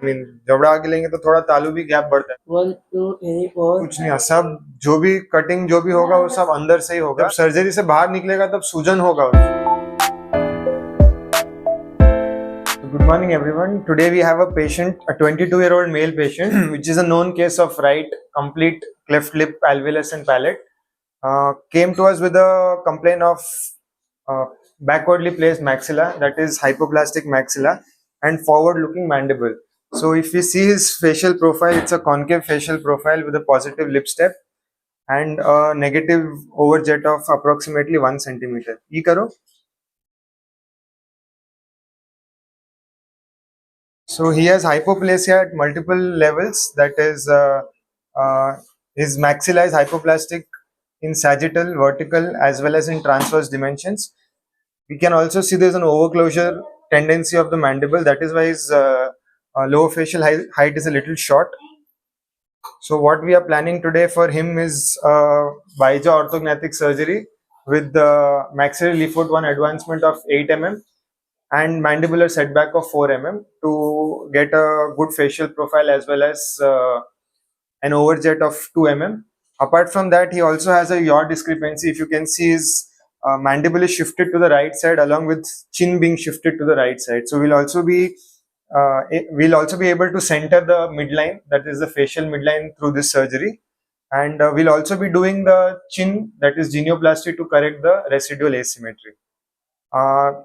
I mean, जबड़ा आगे लेंगे तो थोड़ा तालू भी गैप बढ़ता है. 1, 2, 3, 4. कुछ नहीं, सब जो भी कटिंग जो भी होगा वो सब अंदर से ही होगा. जब सर्जरी से बाहर निकलेगा तब सूजन होगा. Good morning everyone. Today we have a patient, a 22-year-old male patient, which is a known case of right complete cleft lip, alveolus and palate. Came to us with a complaint of backwardly placed maxilla, that is hypoplastic maxilla, and forward-looking mandible. So if we see his facial profile, it's a concave facial profile with a positive lip step and a negative overjet of approximately 1 centimeter. E karo. So he has hypoplasia at multiple levels. That is, his maxilla is hypoplastic in sagittal, vertical, as well as in transverse dimensions. We can also see there's an overclosure tendency of the mandible. That is why his lower facial height is a little short. So what we are planning today for him is Bijaw orthognathic surgery with the maxillary leaf 1 advancement of 8 mm and mandibular setback of 4 mm to get a good facial profile as well as an overjet of 2 mm. Apart from that, he also has a yaw discrepancy. If you can see, his mandible is shifted to the right side along with chin being shifted to the right side. So we'll also be able to center the midline, that is the facial midline, through this surgery. And we'll also be doing the chin, that is genioplasty, to correct the residual asymmetry.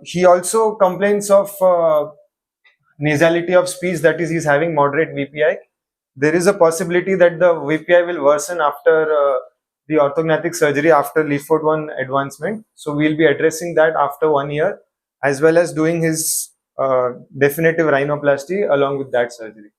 He also complains of nasality of speech, that is, he's having moderate VPI. There is a possibility that the VPI will worsen after the orthognathic surgery after leaf 1 advancement. So we'll be addressing that after 1 year, as well as doing his definitive rhinoplasty along with that surgery.